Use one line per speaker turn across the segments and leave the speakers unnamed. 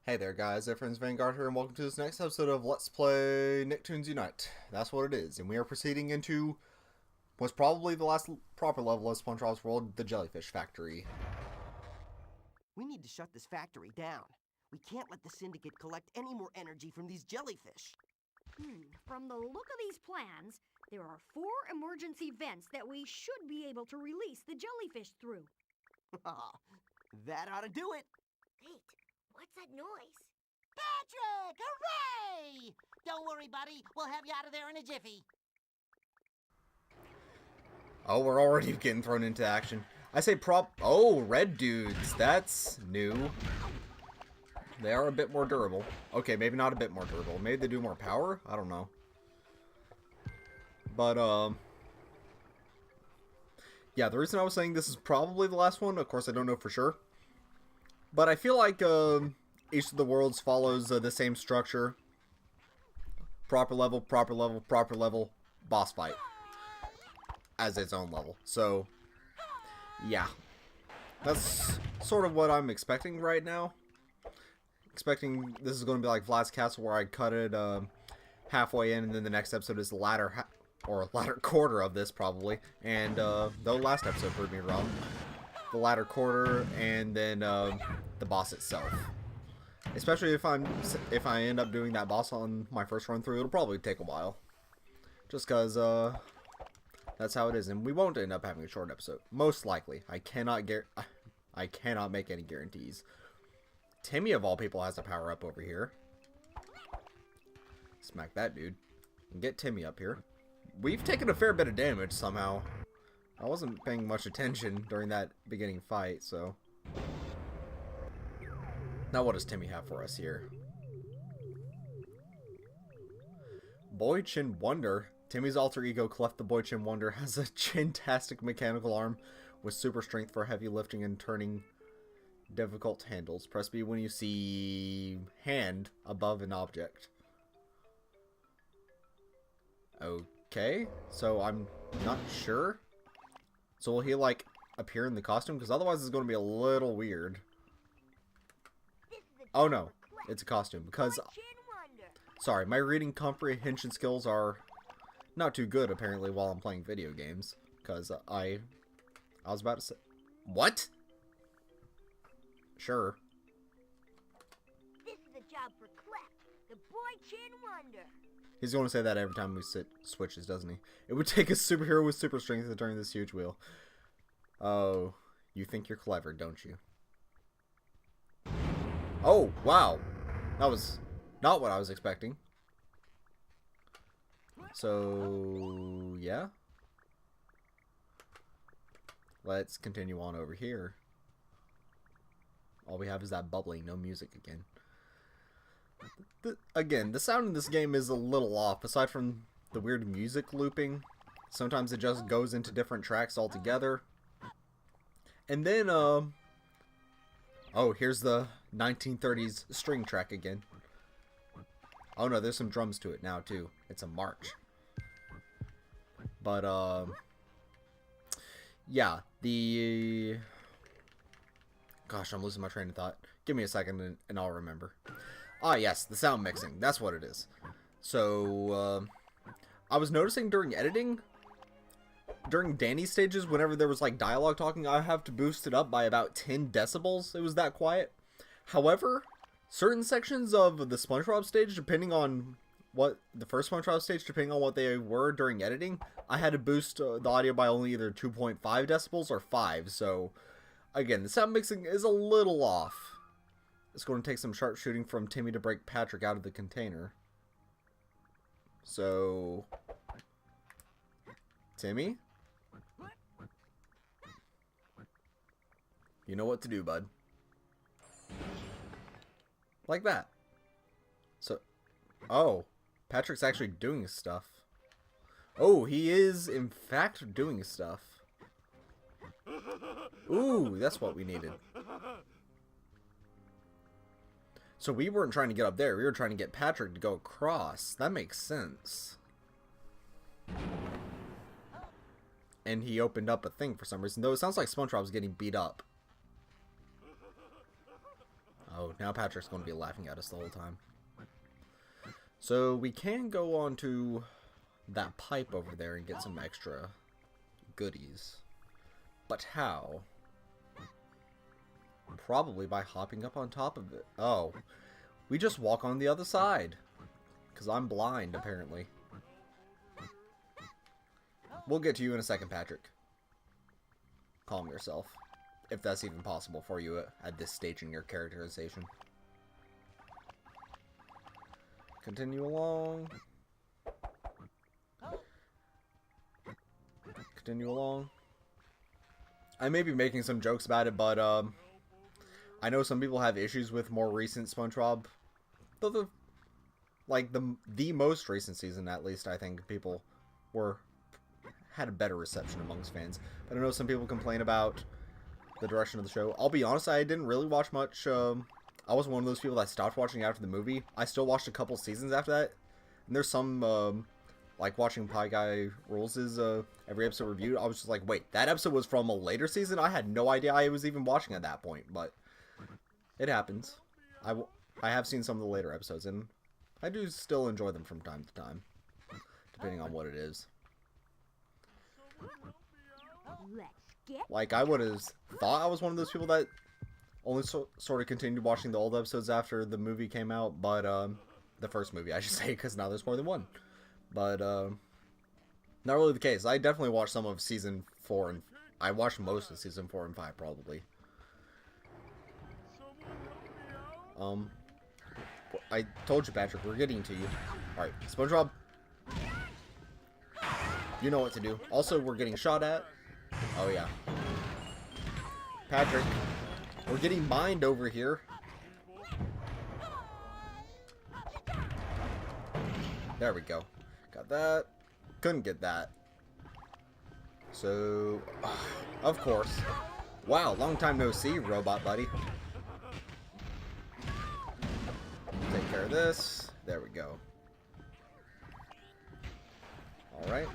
Hey there guys, Ephraim's Vanguard here, and welcome to this next episode of Let's Play Nicktoons Unite. That's what it is, and we are proceeding into what's probably the last proper level of SpongeBob's World, the Jellyfish Factory.
We need to shut this factory down. We can't let the Syndicate collect any more energy from these jellyfish.
From the look of these plans, there are 4 emergency vents that we should be able to release the jellyfish through.
That ought to do it.
Wait, what's that noise?
Patrick! Hooray! Don't worry, buddy. We'll have you out of there in a jiffy.
Oh, we're already getting thrown into action. I say Oh, red dudes. That's new. They are a bit more durable. Okay, maybe not a bit more durable. Maybe they do more power? I don't know. But, yeah, the reason I was saying this is probably the last one, of course I don't know for sure. But I feel like, each of the worlds follows the same structure. Proper level, proper level, proper level, boss fight. As its own level. So, yeah. That's sort of what I'm expecting right now. Expecting this is going to be like Vlad's Castle, where I cut it halfway in, and then the next episode is the latter quarter of this probably. And the last episode proved me wrong. The latter quarter, and then the boss itself. Especially if I end up doing that boss on my first run through, it'll probably take a while. Just cause that's how it is, and we won't end up having a short episode. Most likely, I cannot make any guarantees. Timmy, of all people, has a power up over here. Smack that dude. And get Timmy up here. We've taken a fair bit of damage somehow. I wasn't paying much attention during that beginning fight, so. Now what does Timmy have for us here? Boy Chin Wonder. Timmy's alter ego, Clef the Boy Chin Wonder, has a chin-tastic mechanical arm with super strength for heavy lifting and turning difficult handles. Press B when you see hand above an object. Okay, so I'm not sure. So will he, like, appear in the costume? Because otherwise it's going to be a little weird. Oh no, it's a costume. Because, sorry, my reading comprehension skills are not too good, apparently, while I'm playing video games. Because I was about to say... What? Sure.
This is a job for Clef, the Boy Chin Wonder.
He's going to say that every time we switches, doesn't he? It would take a superhero with super strength to turn this huge wheel. Oh, you think you're clever, don't you? Oh, wow. That was not what I was expecting. So, yeah. Let's continue on over here. All we have is that bubbling, no music again. Again, the sound in this game is a little off. Aside from the weird music looping, sometimes it just goes into different tracks altogether. And then, oh, here's the 1930s string track again. Oh no, there's some drums to it now too. It's a march. But, yeah, gosh, I'm losing my train of thought. Give me a second and I'll remember. Ah, yes, the sound mixing. That's what it is. So, I was noticing during editing, during Danny's stages, whenever there was, like, dialogue talking, I have to boost it up by about 10 decibels. It was that quiet. However, certain sections of the SpongeBob stage, depending on what the first SpongeBob stage, depending on what they were during editing, I had to boost the audio by only either 2.5 decibels or 5. So, again, the sound mixing is a little off. It's going to take some sharp shooting from Timmy to break Patrick out of the container. So, Timmy? You know what to do, bud. Like that. So, oh, Patrick's actually doing stuff. Oh, he is, in fact, doing stuff. Ooh, that's what we needed. So we weren't trying to get up there. We were trying to get Patrick to go across. That makes sense. And he opened up a thing for some reason. Though it sounds like SpongeBob's getting beat up. Oh, now Patrick's going to be laughing at us the whole time. So we can go on to that pipe over there and get some extra goodies. But how? Probably by hopping up on top of it. Oh, we just walk on the other side. Because I'm blind, apparently. We'll get to you in a second, Patrick. Calm yourself. If that's even possible for you at this stage in your characterization. Continue along. Continue along. I may be making some jokes about it, but I know some people have issues with more recent SpongeBob. Though the most recent season, at least, I think people had a better reception amongst fans. But I know some people complain about the direction of the show. I'll be honest, I didn't really watch much. I was one of those people that stopped watching after the movie. I still watched a couple seasons after that. And there's some, like watching Pie Guy Rules' every episode reviewed. I was just like, wait, that episode was from a later season? I had no idea I was even watching at that point. But it happens. I have seen some of the later episodes, and I do still enjoy them from time to time. Depending on what it is. Like, I would have thought I was one of those people that only sort of continued watching the old episodes after the movie came out, but, the first movie, I should say, because now there's more than one. But, not really the case. I definitely watched some of Season 4, and I watched most of Season 4 and 5, probably. I told you, Patrick, we're getting to you. Alright, SpongeBob. You know what to do. Also, we're getting shot at. Oh, yeah. Patrick, we're getting mined over here. There we go. Got that. Couldn't get that. So, of course. Wow, long time no see, robot buddy. Take care of this. There we go. Alright.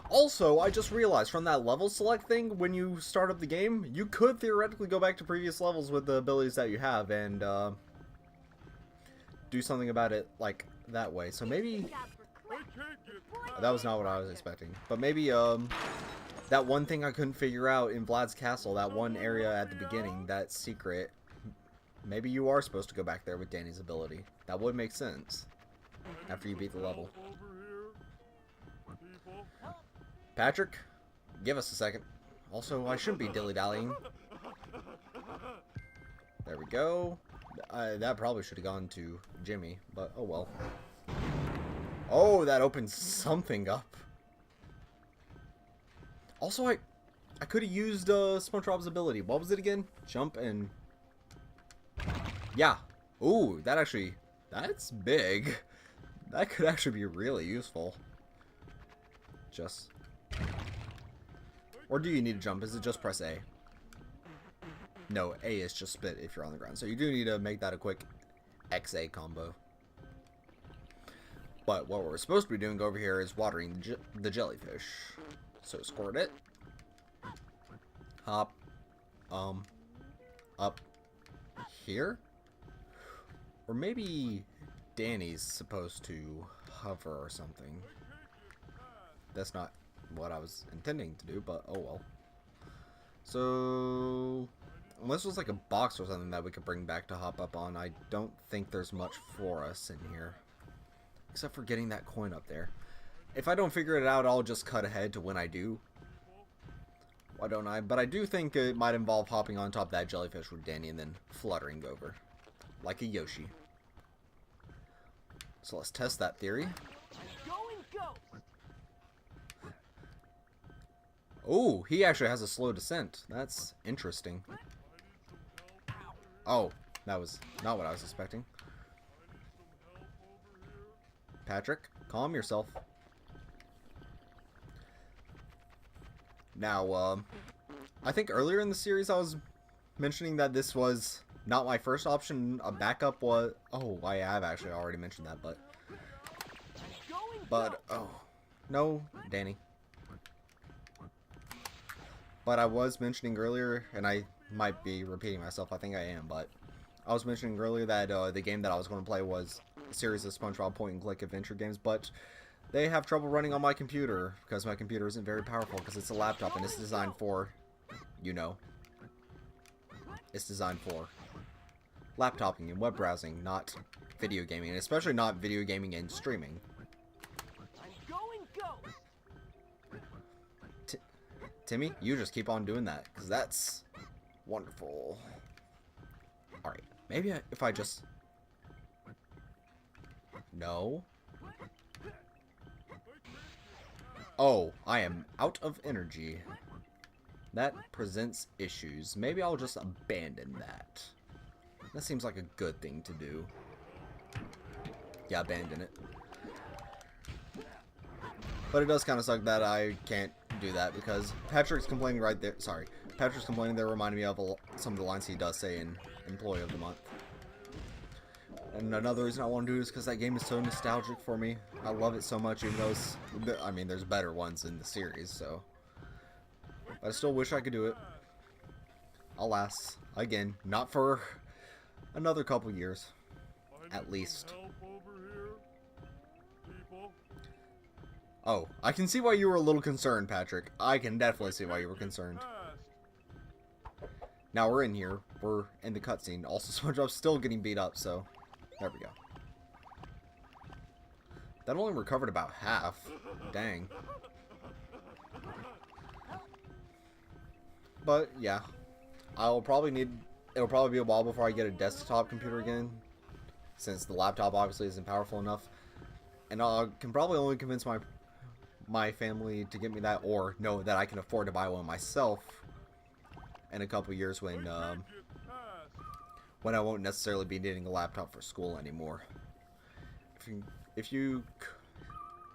Also, I just realized from that level select thing, when you start up the game, you could theoretically go back to previous levels with the abilities that you have and do something about it like that way. So maybe that was not what I was expecting. But maybe that one thing I couldn't figure out in Vlad's castle, that one area at the beginning, that secret, maybe you are supposed to go back there with Danny's ability. That would make sense after you beat the level. Patrick, give us a second. Also, I shouldn't be dilly-dallying. There we go. That probably should have gone to Jimmy, but oh well. Oh, that opens something up. Also, I could have used SpongeBob's ability. What was it again? Jump and... Yeah. Ooh, that's big. That could actually be really useful. Just... Or do you need to jump? Is it just press A? No, A is just spit if you're on the ground. So you do need to make that a quick XA combo. But what we're supposed to be doing over here is watering the jellyfish. So squirt it. Hop. Up here? Or maybe Danny's supposed to hover or something. That's not what I was intending to do, but oh well. So, unless there's like a box or something that we could bring back to hop up on, I don't think there's much for us in here. Except for getting that coin up there. If I don't figure it out, I'll just cut ahead to when I do. Why don't I? But I do think it might involve hopping on top of that jellyfish with Danny and then fluttering over. Like a Yoshi. So let's test that theory. Oh, he actually has a slow descent. That's interesting. Oh, that was not what I was expecting. Patrick, calm yourself. Now, I think earlier in the series I was mentioning that this was not my first option. A backup was... Oh, I have actually already mentioned that, but... oh, no, Danny. But I was mentioning earlier, and I might be repeating myself, I think I am, but I was mentioning earlier that the game that I was going to play was a series of SpongeBob point-and-click adventure games, but they have trouble running on my computer because my computer isn't very powerful because it's a laptop and it's designed for, you know, it's designed for laptoping and web browsing, not video gaming, and especially not video gaming and streaming.
I'm going ghost.
Timmy, you just keep on doing that because that's wonderful. Alright, maybe if I just... No. Oh, I am out of energy. That presents issues. Maybe I'll just abandon that. That seems like a good thing to do. Yeah, abandon it. But it does kind of suck that I can't do that because Patrick's complaining right there. Sorry. Patrick's complaining there reminded me of some of the lines he does say in Employee of the Month. And another reason I want to do it is because that game is so nostalgic for me. I love it so much, even though it's, I mean, there's better ones in the series, so. But I still wish I could do it. Alas, again, not for another couple years, at least. Oh, I can see why you were a little concerned, Patrick. I can definitely see why you were concerned. Now we're in here. We're in the cutscene. Also, SpongeBob's still getting beat up, so there we go. That only recovered about half. Dang. But yeah, it'll probably be a while before I get a desktop computer again, since the laptop obviously isn't powerful enough. And I can probably only convince my family to get me that, or know that I can afford to buy one myself in a couple years when I won't necessarily be needing a laptop for school anymore. If you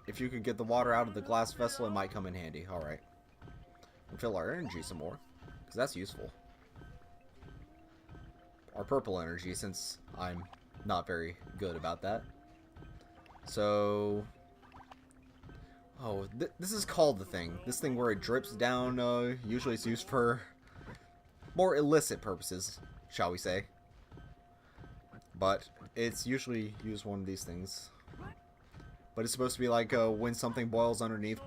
could get the water out of the glass vessel, it might come in handy. All right, and fill our energy some more, because that's useful. Our purple energy, since I'm not very good about that. So, oh, this is called the thing. This thing where it drips down. Usually it's used for more illicit purposes, shall we say. But it's usually used one of these things. But it's supposed to be like when something boils underneath,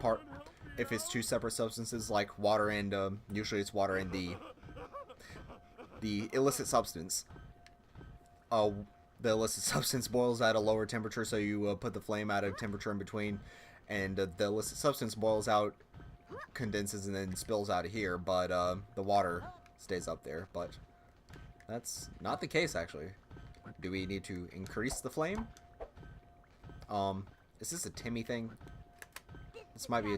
if it's two separate substances, like water and usually it's water and the illicit substance. The illicit substance boils at a lower temperature, so you put the flame at a temperature in between, and the illicit substance boils out, condenses, and then spills out of here, but the water stays up there. But that's not the case, actually. Do we need to increase the flame? Is this a Timmy thing? This might be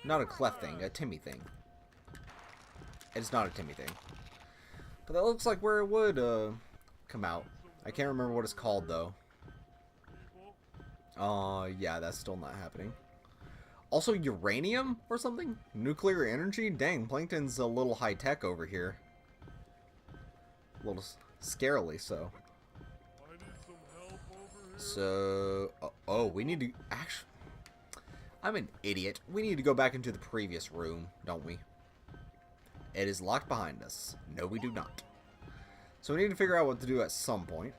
not a Clef thing, a Timmy thing. It's not a Timmy thing. But that looks like where it would come out. I can't remember what it's called though. Yeah, that's still not happening. Also, uranium or something? Nuclear energy? Dang, Plankton's a little high-tech over here. A little scarily so. So, oh, we need to actually. I'm an idiot. We need to go back into the previous room, don't we? It is locked behind us. No, we do not. So we need to figure out what to do at some point.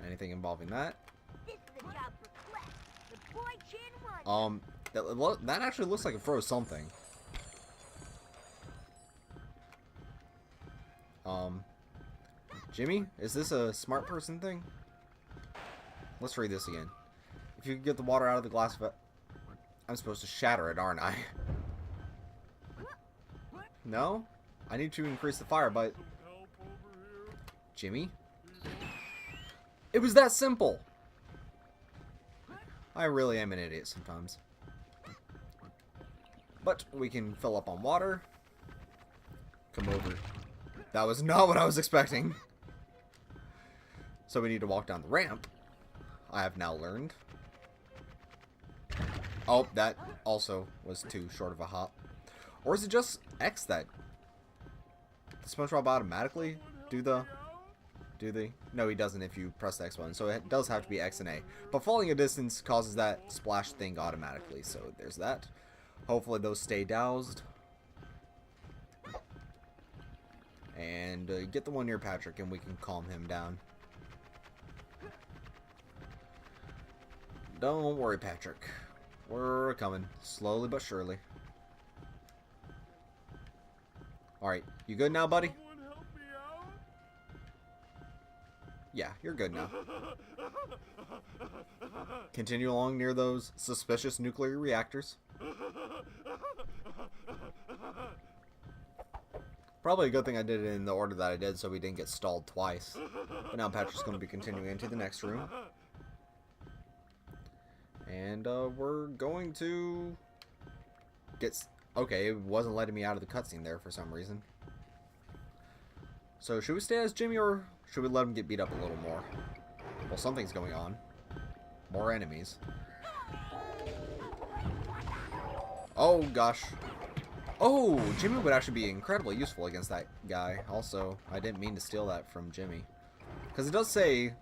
Anything involving that?
This is a job for Clef, the boy Chin one.
That actually looks like it throws something. Jimmy, is this a smart person thing? Let's read this again. If you can get the water out of the glass I'm supposed to shatter it, aren't I? No? I need to increase the fire, but... Jimmy? It was that simple! I really am an idiot sometimes. But we can fill up on water. Come over. That was not what I was expecting. So we need to walk down the ramp. I have now learned. Oh, that also was too short of a hop. Or is it just X that... Does SpongeBob automatically do the... No, he doesn't if you press the X button. So it does have to be X and A. But falling a distance causes that splash thing automatically. So there's that. Hopefully those stay doused. And get the one near Patrick and we can calm him down. Don't worry, Patrick. We're coming. Slowly but surely. Alright, you good now, buddy? Yeah, you're good now. Continue along near those suspicious nuclear reactors. Probably a good thing I did it in the order that I did so we didn't get stalled twice. But now Patrick's going to be continuing into the next room. And we're going to get... Okay, it wasn't letting me out of the cutscene there for some reason. So should we stay as Jimmy or should we let him get beat up a little more? Well, something's going on. More enemies. Oh, gosh. Oh, Jimmy would actually be incredibly useful against that guy. Also, I didn't mean to steal that from Jimmy. Because it does say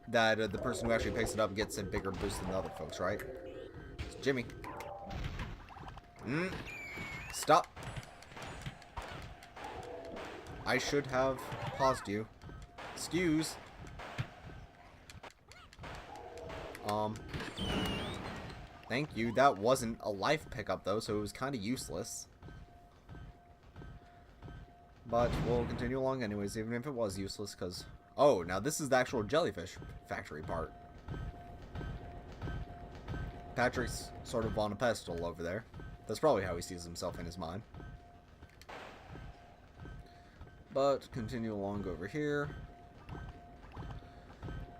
that the person who actually picks it up gets a bigger boost than the other folks, right? It's Jimmy. Stop. I should have paused you. Excuse. Thank you. That wasn't a life pickup though, so it was kind of useless. But we'll continue along anyways, even if it was useless, because... Oh, now this is the actual Jellyfish factory part. Patrick's sort of on a pedestal over there. That's probably how he sees himself in his mind. But continue along over here.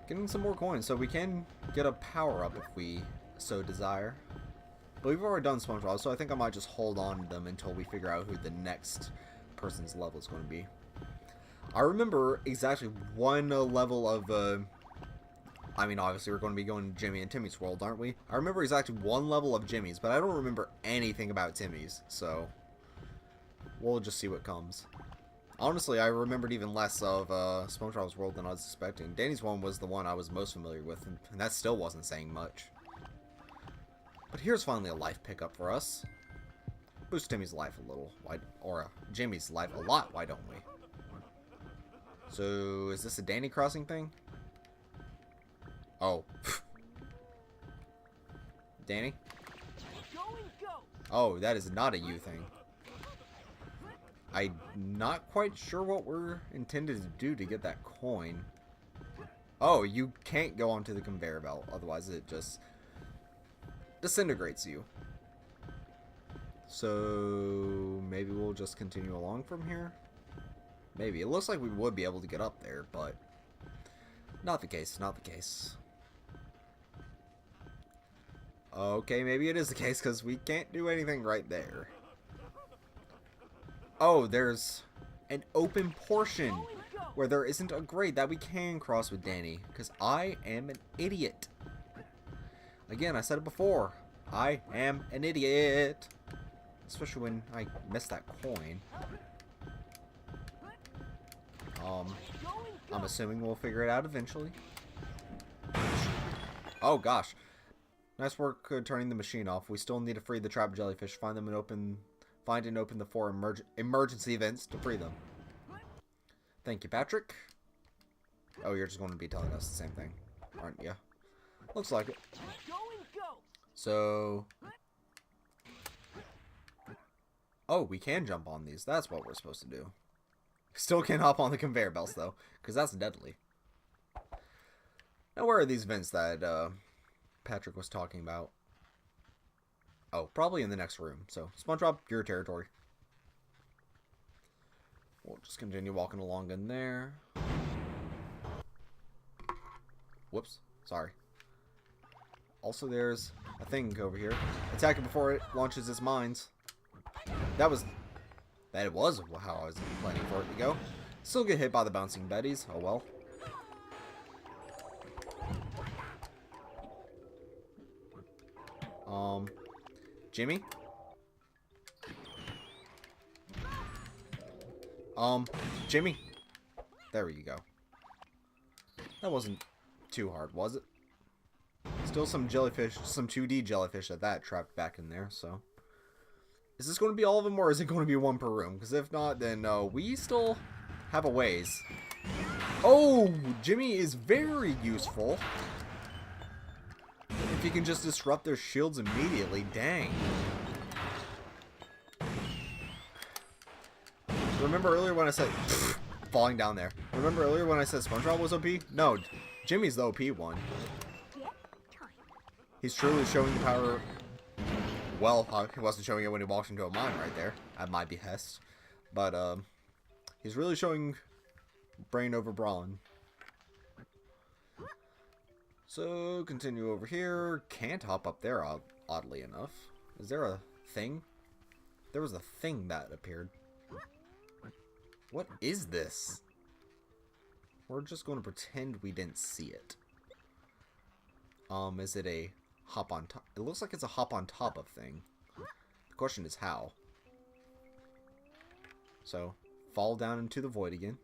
Getting some more coins, so we can get a power-up if we so desire. But we've already done SpongeBob, so I think I might just hold on to them until we figure out who the next person's level is going to be. I remember exactly one level of, I mean, obviously we're going to be going to Jimmy and Timmy's world, aren't we? I remember exactly one level of Jimmy's, but I don't remember anything about Timmy's, so we'll just see what comes. Honestly, I remembered even less of SpongeBob's world than I was expecting. Danny's one was the one I was most familiar with, and that still wasn't saying much. But here's finally a life pickup for us. Boost Timmy's life a little, or Jimmy's life a lot, why don't we? So, is this a Danny crossing thing? Oh. Danny? Oh, that is not a you thing. I'm not quite sure what we're intended to do to get that coin. Oh, you can't go onto the conveyor belt, otherwise it just disintegrates you. So, maybe we'll just continue along from here? Maybe. It looks like we would be able to get up there, but not the case, not the case. Okay, maybe it is the case, because we can't do anything right there. Oh, there's an open portion where there isn't a grade that we can cross with Danny, because I am an idiot. Again, I said it before. I am an idiot. Especially when I missed that coin. I'm assuming we'll figure it out eventually. Oh gosh. Nice work turning the machine off. We still need to free the trapped jellyfish. Find and open the 4 emergency vents to free them. Thank you, Patrick. Oh, you're just going to be telling us the same thing, aren't you? Looks like it. So... Oh, we can jump on these. That's what we're supposed to do. Still can't hop on the conveyor belts, though, because that's deadly. Now, where are these vents that Patrick was talking about? Oh, probably in the next room. So, SpongeBob, your territory. We'll just continue walking along in there. Whoops. Sorry. Also, there's a thing over here. Attack it before it launches its mines. That was how I was planning for it to go. Still get hit by the bouncing betties. Oh well. Jimmy? Jimmy? There you go. That wasn't too hard, was it? Still some jellyfish, some 2D jellyfish at that trapped back in there, so. Is this going to be all of them, or is it going to be one per room? Because if not, then we still have a ways. Oh, Jimmy is very useful. If you can just disrupt their shields immediately, dang. Remember earlier when I said falling down there? Remember earlier when I said SpongeBob was OP? No, Jimmy's the OP one. He's truly showing the power. Well, he wasn't showing it when he walked into a mine right there, at my behest. But he's really showing brain over brawn. So continue over here. Can't hop up there, oddly enough. Is there a thing? There was a thing that appeared. What is this? We're just going to pretend we didn't see it. Is it a hop on top? It looks like it's a hop on top of thing. The question is how. So, fall down into the void again.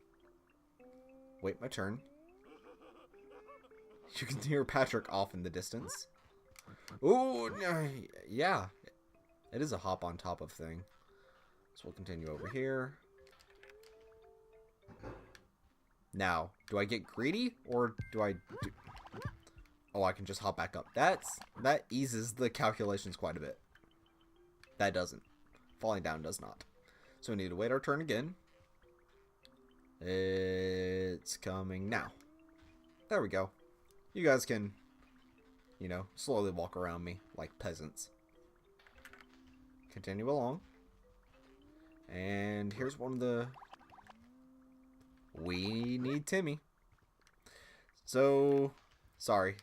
Wait my turn. You can hear Patrick off in the distance. Ooh, yeah. It is a hop on top of thing. So we'll continue over here. Now, do I get greedy or do I do... Oh, I can just hop back up. That eases the calculations quite a bit. That doesn't. Falling down does not. So we need to wait our turn again. It's coming now. There we go. You guys can, you know, slowly walk around me like peasants. Continue along. And here's one of the... We need Timmy. So, sorry.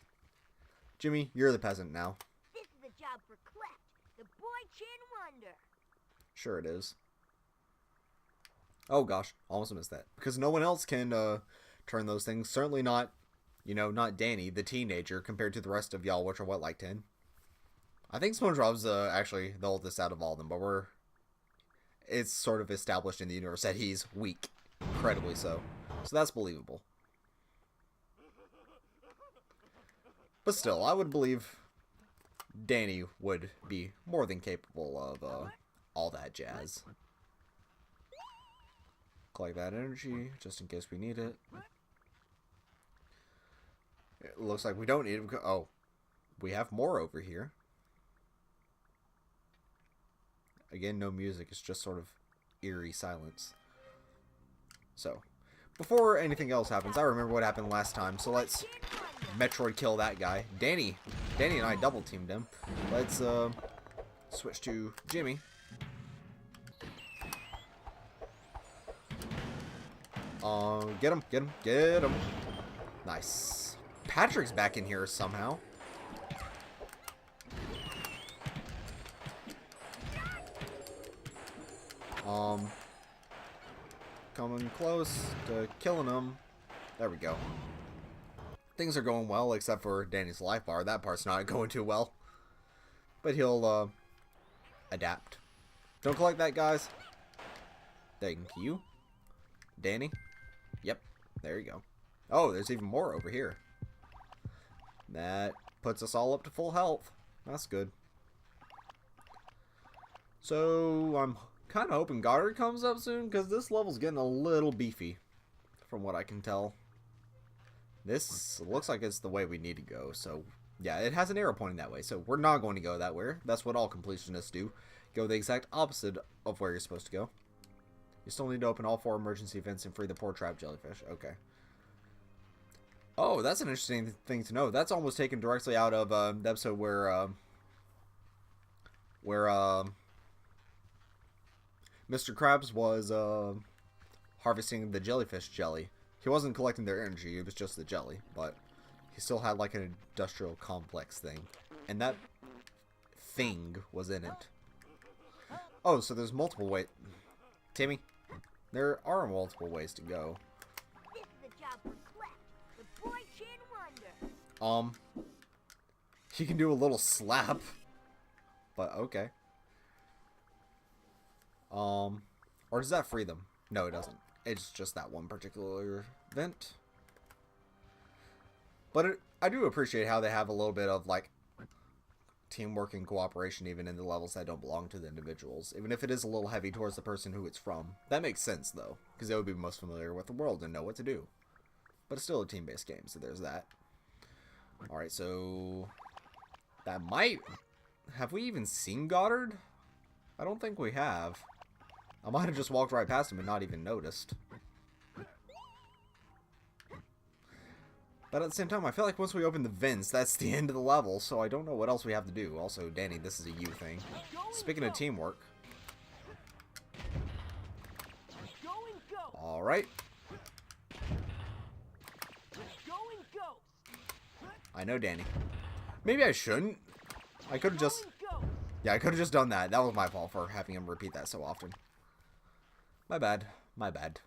Jimmy, you're the peasant now.
This is a job for Cleft, the boy chin wonder.
Sure it is. Oh gosh, almost missed that. Because no one else can turn those things. Certainly not, you know, not Danny, the teenager, compared to the rest of y'all, which are what, like 10? I think SpongeBob's actually the oldest out of all of them, but it's sort of established in the universe that he's weak. Incredibly so. So that's believable. But still, I would believe Danny would be more than capable of all that jazz. Collect that energy, just in case we need it. It looks like we don't need it. Oh, we have more over here. Again, no music. It's just sort of eerie silence. So, before anything else happens, I remember what happened last time. So let's Metroid kill that guy. Danny and I double teamed him. Let's switch to Jimmy. Get him. Nice. Patrick's back in here somehow. Coming close to killing him. There we go. Things are going well, except for Danny's life bar. That part's not going too well. But he'll, adapt. Don't collect that, guys. Thank you. Danny. Yep. There you go. Oh, there's even more over here. That puts us all up to full health. That's good. So, I'm kind of hoping Goddard comes up soon, because this level's getting a little beefy, from what I can tell. This looks like it's the way we need to go, so yeah, it has an arrow pointing that way, so we're not going to go that way. That's what all completionists do. Go the exact opposite of where you're supposed to go. You still need to open all 4 emergency vents and free the poor trapped jellyfish. Okay. Oh, that's an interesting thing to know. That's almost taken directly out of the episode where Mr. Krabs was harvesting the jellyfish jelly. He wasn't collecting their energy, it was just the jelly, but he still had like an industrial complex thing. And that thing was in it. Oh, so there's multiple ways. Timmy, there are multiple ways to go.
This is a job for Cleft, the boy chin wonder.
He can do a little slap. But okay. Or does that free them? No, it doesn't. It's just that one particular vent. But I do appreciate how they have a little bit of, like, teamwork and cooperation even in the levels that don't belong to the individuals, even if it is a little heavy towards the person who it's from. That makes sense, though, because they would be most familiar with the world and know what to do. But it's still a team-based game, so there's that. Alright, so... that might... have we even seen Goddard? I don't think we have. I might have just walked right past him and not even noticed. But at the same time, I feel like once we open the vents, that's the end of the level, so I don't know what else we have to do. Also, Danny, this is a you thing. Speaking of teamwork. Alright. I know Danny. Maybe I shouldn't. I could have just... yeah, I could have just done that. That was my fault for having him repeat that so often. My bad. My bad.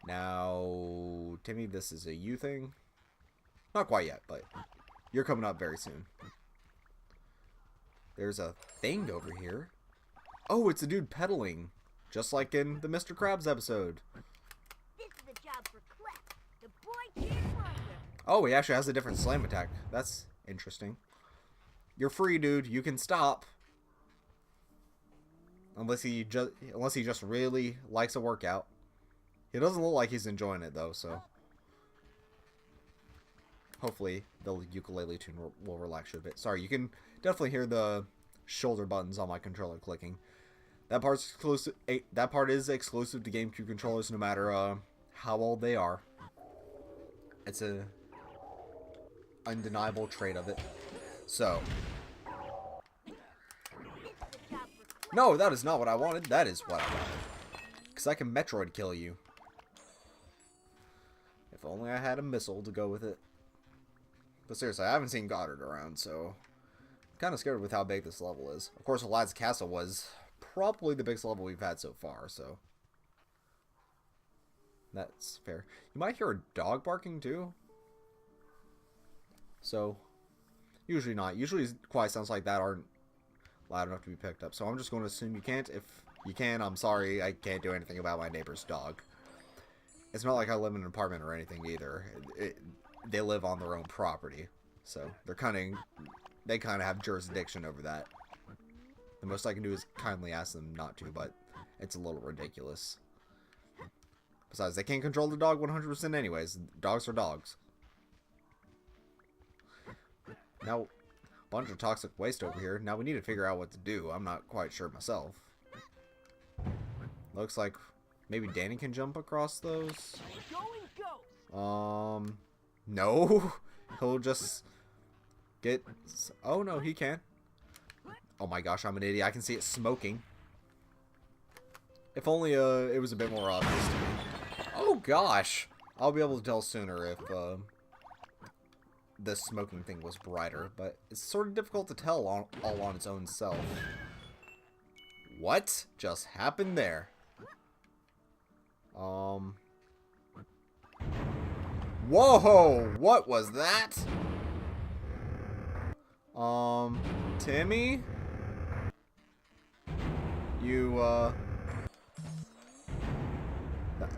Now, Timmy, this is a you thing. Not quite yet, but you're coming up very soon. There's a thing over here. Oh, it's a dude pedaling. Just like in the Mr. Krabs episode.
This is a job for Clef. The boy can't run with.
Oh, he actually has a different slam attack. That's interesting. You're free, dude. You can stop. Unless he just really likes a workout. He doesn't look like he's enjoying it, though, so... hopefully, the ukulele tune will relax you a bit. Sorry, you can definitely hear the shoulder buttons on my controller clicking. That part's exclusive. That part is exclusive to GameCube controllers, no matter how old they are. It's a undeniable trait of it. So... no, that is not what I wanted. That is what I wanted. Because I can Metroid kill you. If only I had a missile to go with it. But seriously, I haven't seen Goddard around, so... I'm kind of scared with how big this level is. Of course, Lad's Castle was probably the biggest level we've had so far, so... that's fair. You might hear a dog barking, too. So... usually not. Usually quiet sounds like that aren't loud enough to be picked up. So I'm just going to assume you can't. If you can, I'm sorry. I can't do anything about my neighbor's dog. It's not like I live in an apartment or anything either. They live on their own property. So they kind of have jurisdiction over that. The most I can do is kindly ask them not to, but it's a little ridiculous. Besides, they can't control the dog 100% anyways. Dogs are dogs. Now, a bunch of toxic waste over here. Now we need to figure out what to do. I'm not quite sure myself. Looks like maybe Danny can jump across those. No. He'll just get... oh, no, he can. Oh my gosh, I'm an idiot. I can see it smoking. If only it was a bit more obvious to me. Oh gosh. I'll be able to tell sooner if... the smoking thing was brighter, but it's sort of difficult to tell all on its own self. What just happened there? Whoa! What was that? Timmy? You,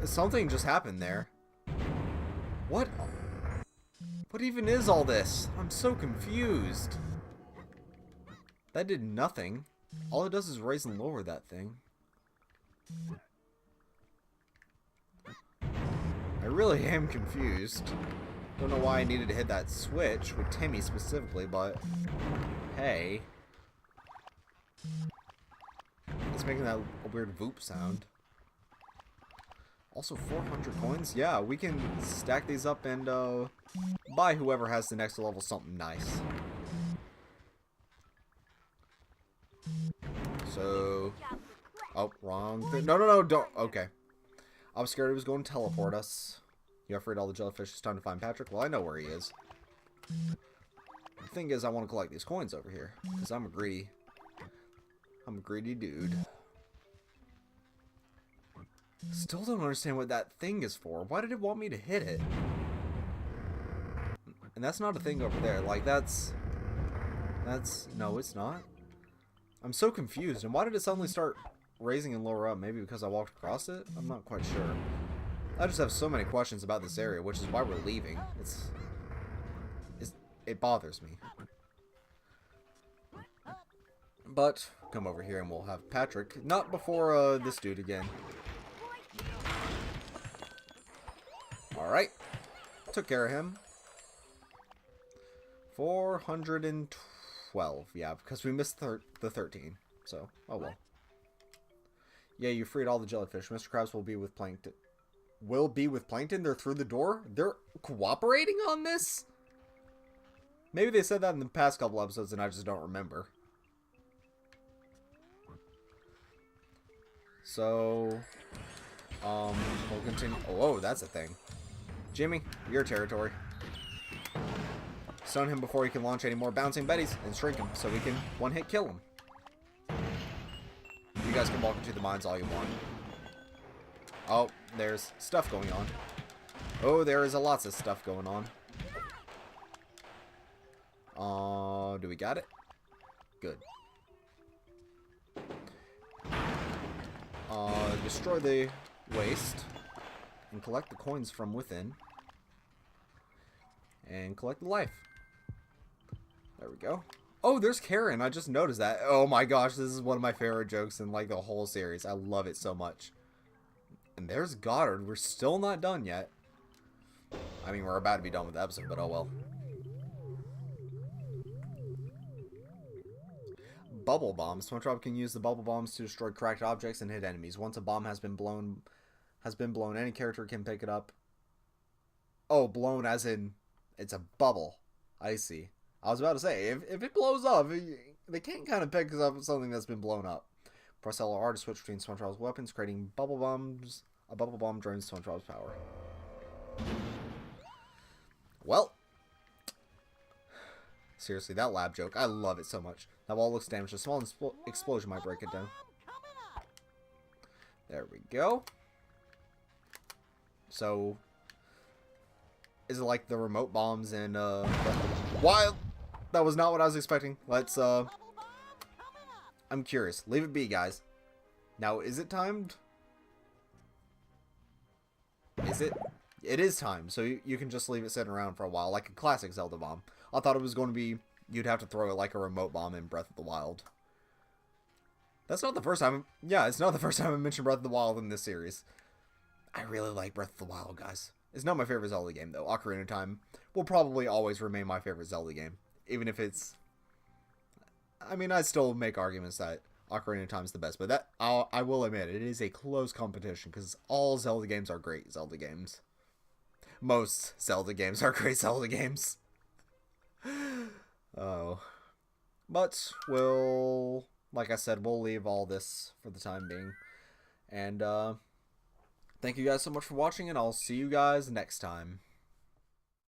something just happened there. What? What even is all this? I'm so confused. That did nothing. All it does is raise and lower that thing. I really am confused. Don't know why I needed to hit that switch with Timmy specifically, but hey. It's making that weird voop sound. Also 400 coins? Yeah, we can stack these up and buy whoever has the next level something nice. So... oh, wrong thing. No, don't. Okay. I was scared it was going to teleport us. You afraid all the jellyfish? It's time to find Patrick? Well, I know where he is. The thing is, I want to collect these coins over here. Because I'm a greedy dude. Still don't understand what that thing is for. Why did it want me to hit it? And that's not a thing over there. Like, that's... no, it's not. I'm so confused. And why did it suddenly start raising and lower up? Maybe because I walked across it? I'm not quite sure. I just have so many questions about this area, which is why we're leaving. It bothers me. But come over here and we'll have Patrick. Not before this dude again. Alright. Took care of him. 412. Yeah, because we missed the 13. So, oh well. Yeah, you freed all the jellyfish. Mr. Krabs will be with Plankton. Will be with Plankton? They're through the door? They're cooperating on this? Maybe they said that in the past couple episodes and I just don't remember. So, we'll continue. Oh, that's a thing. Jimmy, your territory. Stun him before he can launch any more bouncing betties and shrink him so we can one-hit kill him. You guys can walk into the mines all you want. Oh, there's stuff going on. Oh, there is lots of stuff going on. Do we got it? Good. Destroy the waste and collect the coins from within. And collect the life. There we go. Oh, there's Karen. I just noticed that. Oh my gosh, this is one of my favorite jokes in like the whole series. I love it so much. And there's Goddard. We're still not done yet. I mean, we're about to be done with the episode, but oh well. Bubble bombs. SpongeBob can use the bubble bombs to destroy cracked objects and hit enemies. Once a bomb has been blown, any character can pick it up. Oh, blown as in it's a bubble. I see. I was about to say, if it blows up, they can't kind of pick up something that's been blown up. Press LR to switch between SpongeBob's weapons, creating bubble bombs. A bubble bomb drains SpongeBob's power. Well, seriously, that lab joke, I love it so much. That wall looks damaged. A small explosion might break it down. There we go. So, is it like the remote bombs in Wild? That was not what I was expecting. Let's I'm curious. Leave it be, guys. Now, is it timed? Is it? It is timed, so you can just leave it sitting around for a while, like a classic Zelda bomb. I thought it was going to be, you'd have to throw it like a remote bomb in Breath of the Wild. That's not the first time, yeah, it's not the first time I mentioned Breath of the Wild in this series. I really like Breath of the Wild, guys. It's not my favorite Zelda game, though. Ocarina of Time will probably always remain my favorite Zelda game. Even if it's... I mean, I still make arguments that Ocarina of Time is the best, but that I will admit, it is a close competition, because all Zelda games are great Zelda games. Most Zelda games are great Zelda games. Oh. But we'll... Like I said, we'll leave all this for the time being. And, thank you guys so much for watching, and I'll see you guys next time.